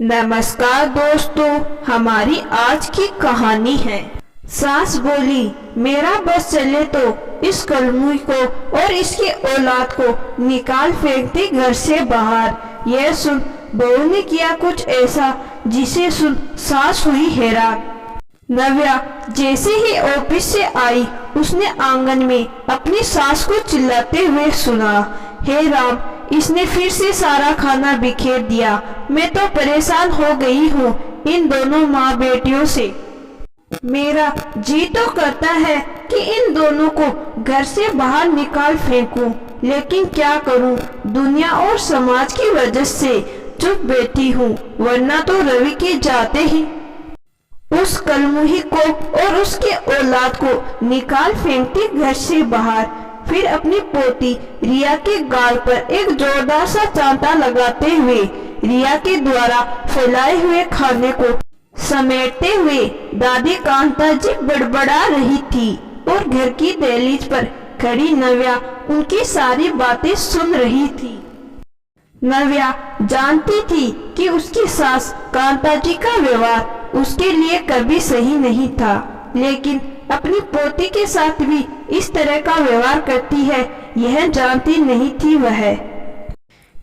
नमस्कार दोस्तों, हमारी आज की कहानी है। सास बोली, मेरा बस चले तो इस कलमुई को और इसकी औलाद को निकाल फेंक दे घर से बाहर। यह सुन बहू ने किया कुछ ऐसा जिसे सुन सास हुई हैरान। नव्या जैसे ही ऑफिस से आई, उसने आंगन में अपनी सास को चिल्लाते हुए सुना, हे राम, इसने फिर से सारा खाना बिखेर दिया। मैं तो परेशान हो गई हूँ इन दोनों माँ बेटियों से। मेरा जी तो करता है कि इन दोनों को घर से बाहर निकाल फेंकूं, लेकिन क्या करूं, दुनिया और समाज की वजह से चुप बैठी हूँ, वरना तो रवि के जाते ही उस कलमुही को और उसके औलाद को निकाल फेंकती घर से बाहर। फिर अपनी पोती रिया के गाल पर एक जोरदार सा चांटा लगाते हुए रिया के द्वारा फैलाए हुए खाने को समेटते हुए दादी कांता जी बड़बड़ा रही थी और घर की दहलीज पर खड़ी नव्या उनकी सारी बातें सुन रही थी। नव्या जानती थी कि उसकी सास कांता जी का व्यवहार उसके लिए कभी सही नहीं था, लेकिन अपनी पोती के साथ भी इस तरह का व्यवहार करती है, यह जानती नहीं थी वह।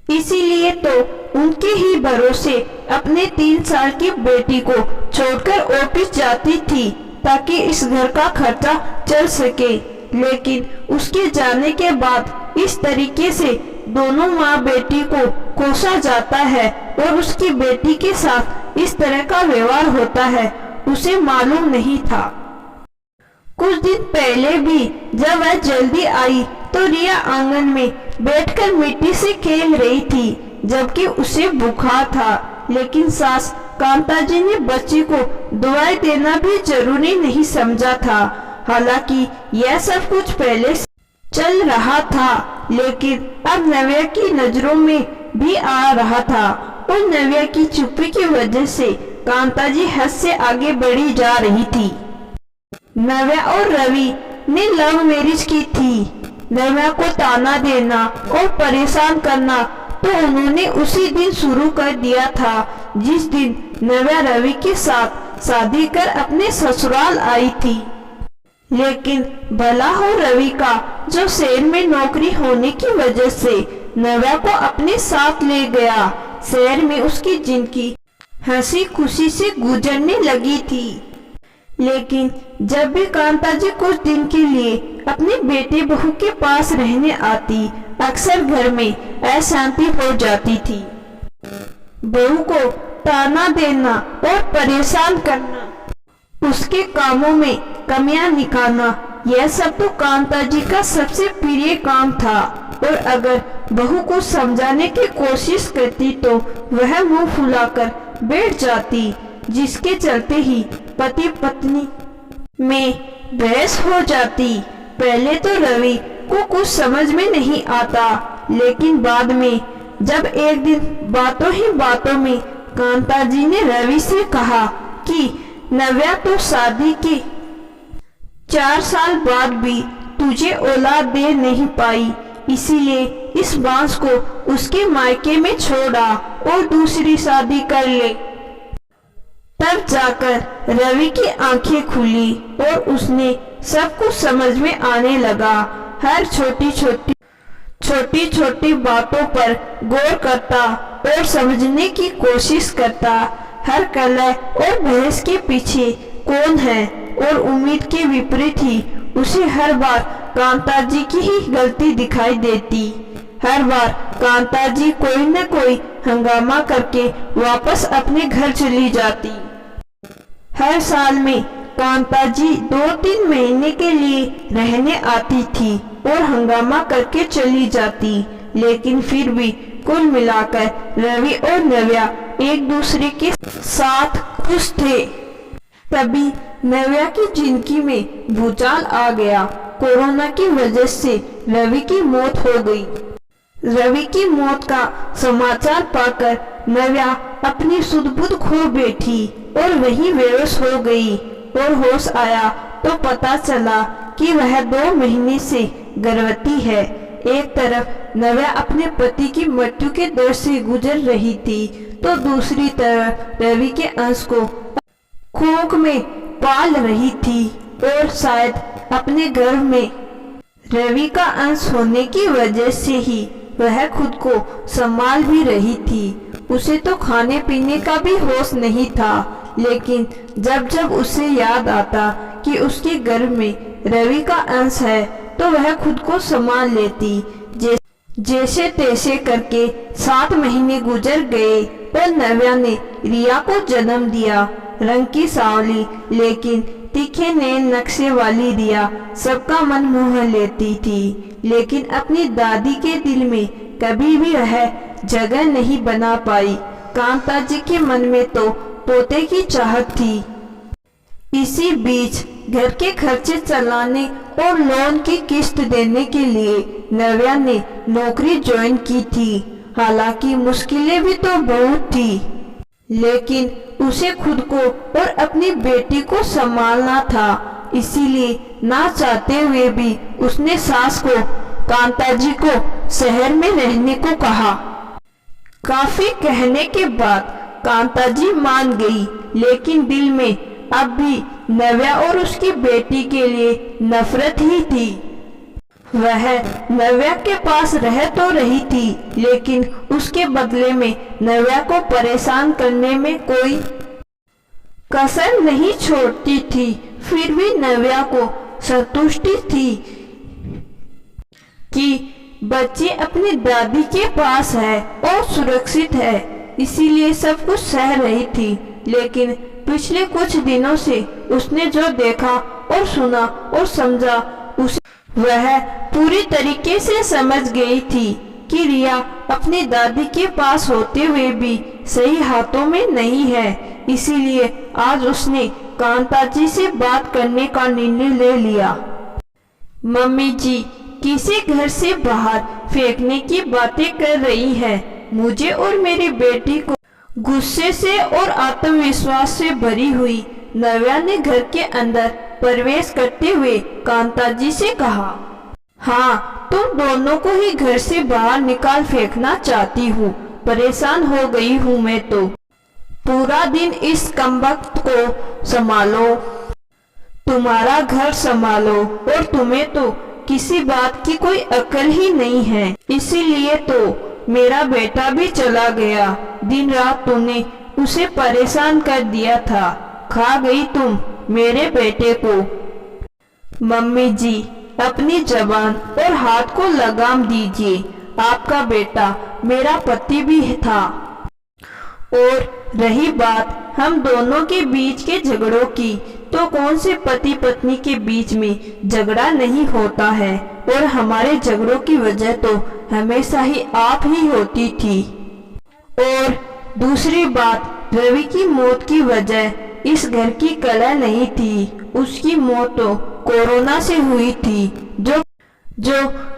इसीलिए तो उनके ही भरोसे अपने 3 साल की बेटी को छोड़कर ऑफिस जाती थी ताकि इस घर का खर्चा चल सके। लेकिन उसके जाने के बाद इस तरीके से दोनों माँ बेटी को कोसा जाता है और उसकी बेटी के साथ इस तरह का व्यवहार होता है, उसे मालूम नहीं था। कुछ दिन पहले भी जब वह जल्दी आई तो रिया आंगन में बैठकर मिट्टी से खेल रही थी, जबकि उसे बुखार था। लेकिन सास कांता जी ने बच्ची को दवाई देना भी जरूरी नहीं समझा था। हालांकि यह सब कुछ पहले से चल रहा था, लेकिन अब नव्या की नजरों में भी आ रहा था और नव्या की चुप्पी की वजह से कांता जी हद से आगे बढ़ी जा रही थी। नव्या और रवि ने लव मैरिज की थी। नव्या को ताना देना और परेशान करना तो उन्होंने उसी दिन शुरू कर दिया था जिस दिन नव्या रवि के साथ शादी कर अपने ससुराल आई थी। लेकिन भला हो रवि का, जो शहर में नौकरी होने की वजह से नव्या को अपने साथ ले गया। शहर में उसकी जिंदगी हंसी खुशी से गुजरने लगी थी। लेकिन जब भी कांता जी कुछ दिन के लिए अपने बेटे बहू के पास रहने आती, अक्सर घर में अशांति हो जाती थी। बहू को ताना देना और परेशान करना, उसके कामों में कमियां निकालना, यह सब तो कांता जी का सबसे प्रिय काम था। और अगर बहू को समझाने की कोशिश करती तो वह मुंह फुलाकर बैठ जाती, जिसके चलते ही पति पत्नी में बहस हो जाती। पहले तो रवि को कुछ समझ में नहीं आता, लेकिन बाद में जब एक दिन बातों ही बातों में कांता जी ने रवि से कहा कि नव्या तो शादी के 4 साल बाद भी तुझे औलाद दे नहीं पाई, इसीलिए इस बांस को उसके मायके में छोड़ा और दूसरी शादी कर ले। तब जाकर रवि की आंखें खुली और उसने सब कुछ समझ में आने लगा। हर छोटी छोटी बातों पर गौर करता और समझने की कोशिश करता। हर कलह और बहस के पीछे कौन है, और उम्मीद के विपरीत ही उसे हर बार कांता जी की ही गलती दिखाई देती। हर बार कांता जी कोई न कोई हंगामा करके वापस अपने घर चली जाती। हर साल में कांता जी 2-3 महीने के लिए रहने आती थी और हंगामा करके चली जाती, लेकिन फिर भी कुल मिलाकर रवि और नव्या एक दूसरे के साथ खुश थे। तभी नव्या की जिंदगी में भूचाल आ गया। कोरोना की वजह से रवि की मौत हो गई। रवि की मौत का समाचार पाकर नव्या अपनी सुध-बुध खो बैठी और वहीं बेहोश हो गई। और होश आया तो पता चला कि वह 2 महीने से गर्भवती है। एक तरफ नव्या अपने पति की मृत्यु के दौर से गुजर रही थी, तो दूसरी तरफ रवि के अंश को कोख में पाल रही थी और शायद अपने गर्भ में रवि का अंश होने की वजह से ही वह खुद को संभाल भी रही थी। उसे तो खाने पीने का भी होश नहीं था, लेकिन जब जब उसे याद आता कि उसके गर्भ में रवि का अंश है तो वह खुद को संभाल लेती। जैसे तैसे करके 7 महीने गुजर गए और नव्या ने रिया को जन्म दिया। रंग की सांवली लेकिन तीखे नए नक्शे वाली रिया सबका मन मोह लेती थी, लेकिन अपनी दादी के दिल में कभी भी वह जगह नहीं बना पाई। कांता जी के मन में तो पोते की चाहत थी। इसी बीच घर के खर्चे चलाने और लोन की किस्त देने के लिए नव्या ने नौकरी ज्वाइन की थी। हालांकि मुश्किलें भी तो बहुत थी, लेकिन उसे खुद को और अपनी बेटी को संभालना था। इसीलिए ना चाहते हुए भी उसने सास को कांता जी को शहर में रहने को कहा। काफी कहने के बाद कांता जी मान गई, लेकिन दिल में अब भी नव्या और उसकी बेटी के लिए नफरत ही थी। वह नव्या के पास रह तो रही थी, लेकिन उसके बदले में नव्या को परेशान करने में कोई कसर नहीं छोड़ती थी। फिर भी नव्या को संतुष्टि थी कि बच्ची अपनी दादी के पास है और सुरक्षित है, इसीलिए सब कुछ सह रही थी। लेकिन पिछले कुछ दिनों से उसने जो देखा और सुना और समझा, उसे वह पूरी तरीके से समझ गई थी कि रिया अपनी दादी के पास होते हुए भी सही हाथों में नहीं है। इसीलिए आज उसने कांता जी से बात करने का निर्णय ले लिया। मम्मी जी किसी घर से बाहर फेंकने की बातें कर रही है। मुझे और मेरी बेटी को गुस्से से और आत्मविश्वास से भरी हुई नव्या ने घर के अंदर प्रवेश करते हुए कांता जी से कहा, हाँ, तुम दोनों को ही घर से बाहर निकाल फेंकना चाहती हूँ। परेशान हो गई हूँ मैं तो। पूरा दिन इस कमबख्त को संभालो, तुम्हारा घर संभालो, और तुम्हें तो किसी बात की कोई अकल ही नहीं है। इसीलिए तो मेरा बेटा भी चला गया। दिन रात तूने उसे परेशान कर दिया था। खा गई तुम मेरे बेटे को। मम्मी जी अपनी जबान और हाथ को लगाम दीजिए। आपका बेटा मेरा पति भी था। और रही बात हम दोनों के बीच के झगड़ों की, तो कौन से पति पत्नी के बीच में झगड़ा नहीं होता है, और हमारे झगड़ों की वजह तो हमेशा ही आप ही होती थी। और दूसरी बात, रवि की मौत की वजह इस घर की कलह नहीं थी। उसकी मौत तो कोरोना से हुई थी, जो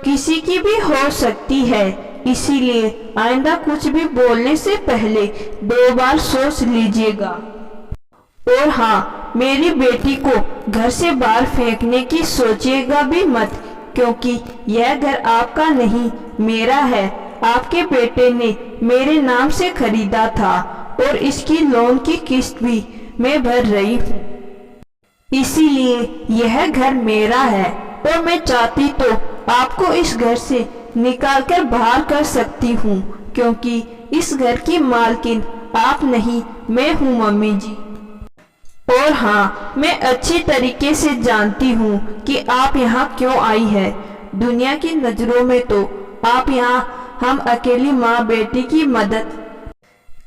किसी की भी हो सकती है। इसीलिए आइंदा कुछ भी बोलने से पहले 2 बार सोच लीजिएगा। और हाँ, मेरी बेटी को घर से बाहर फेंकने की सोचिएगा भी मत, क्योंकि यह घर आपका नहीं मेरा है। आपके बेटे ने मेरे नाम से खरीदा था और इसकी लोन की किस्त भी मैं भर रही हूँ। इसीलिए यह घर मेरा है, और मैं चाहती तो आपको इस घर से निकालकर बाहर कर सकती हूँ, क्योंकि इस घर की मालकिन आप नहीं, मैं हूँ मम्मी जी। और हाँ, मैं अच्छी तरीके से जानती हूँ कि आप यहाँ क्यों आई है। दुनिया की नजरों में तो आप यहाँ हम अकेली माँ बेटी की मदद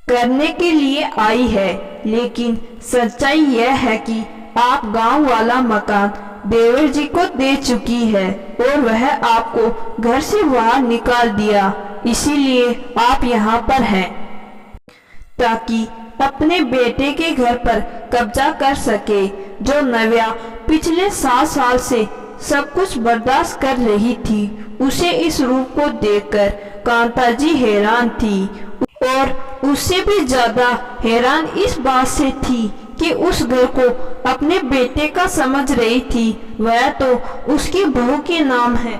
करने के लिए आई है, लेकिन सच्चाई यह है कि आप गांव वाला मकान देवर जी को दे चुकी है और वह आपको घर से बाहर निकाल दिया। इसीलिए आप यहाँ पर हैं, ताकि अपने बेटे के घर पर कब्जा कर सके। जो नव्या पिछले 7 साल से सब कुछ बर्दाश्त कर रही थी, उसे इस रूप को देखकर कांता जी हैरान थी, और उससे भी ज्यादा हैरान इस बात से थी कि उस घर को अपने बेटे का समझ रही थी। वह तो उसकी बहू के नाम है,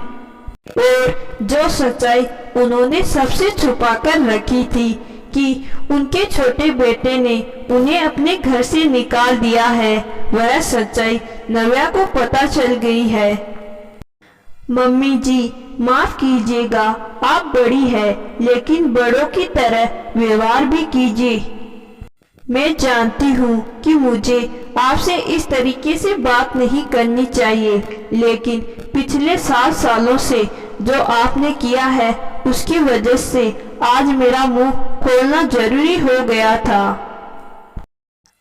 और जो सच्चाई उन्होंने सबसे छुपा कर रखी थी कि उनके छोटे बेटे ने उन्हें अपने घर से निकाल दिया है, वह सच्चाई नव्या को पता चल गई है। मम्मी जी माफ कीजिएगा, आप बड़ी है लेकिन बड़ों की तरह व्यवहार भी कीजिए। मैं जानती हूँ कि मुझे आपसे इस तरीके से बात नहीं करनी चाहिए, लेकिन पिछले 7 सालों से जो आपने किया है उसकी वजह से आज मेरा मुंह खोलना जरूरी हो गया था।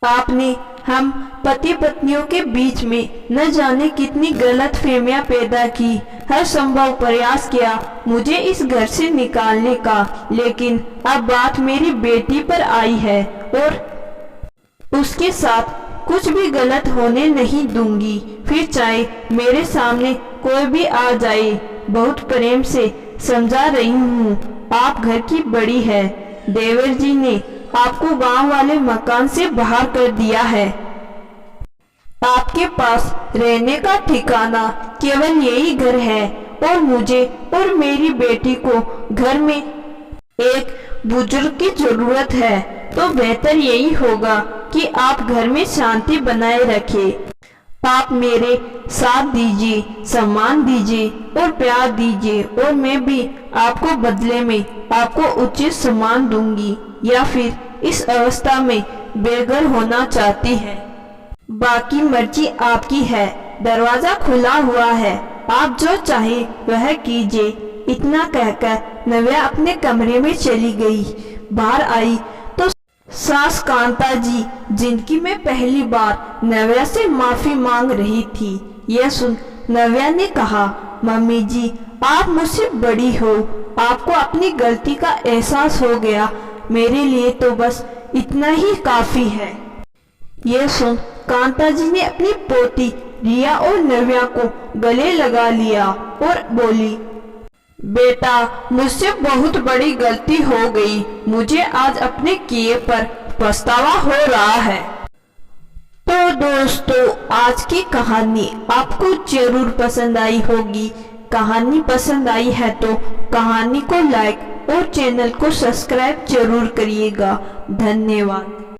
आपने हम पति पत्नियों के बीच में न जाने कितनी गलत फहमियां पैदा की, हर संभव प्रयास किया मुझे इस घर से निकालने का, लेकिन अब बात मेरी बेटी पर आई है और उसके साथ कुछ भी गलत होने नहीं दूंगी, फिर चाहे मेरे सामने कोई भी आ जाए। बहुत प्रेम से समझा रही हूँ, आप घर की बड़ी है। देवर जी ने आपको गांव वाले मकान से बाहर कर दिया है। आपके पास रहने का ठिकाना केवल यही घर है और मुझे और मेरी बेटी को घर में एक बुजुर्ग की जरूरत है, तो बेहतर यही होगा कि आप घर में शांति बनाए रखें। आप मेरे साथ दीजिए, सम्मान दीजिए और प्यार दीजिए और मैं भी आपको बदले में आपको उचित सम्मान दूंगी, या फिर इस अवस्था में बेघर होना चाहती है, बाकी मर्जी आपकी है। दरवाजा खुला हुआ है, आप जो चाहे वह कीजिए। इतना कहकर नव्या अपने कमरे में चली गई। बाहर आई तो सास कांता जी, जिनकी मैं पहली बार नव्या से माफी मांग रही थी, यह सुन नव्या ने कहा, मम्मी जी आप मुझसे बड़ी हो, आपको अपनी गलती का एहसास हो गया, मेरे लिए तो बस इतना ही काफी है। यह सुन कांता जी ने अपनी पोती रिया और नव्या को गले लगा लिया और बोली, बेटा मुझसे बहुत बड़ी गलती हो गई, मुझे आज अपने किए पर पछतावा हो रहा है। तो दोस्तों आज की कहानी आपको जरूर पसंद आई होगी। कहानी पसंद आई है तो कहानी को लाइक और चैनल को सब्सक्राइब जरूर करिएगा। धन्यवाद।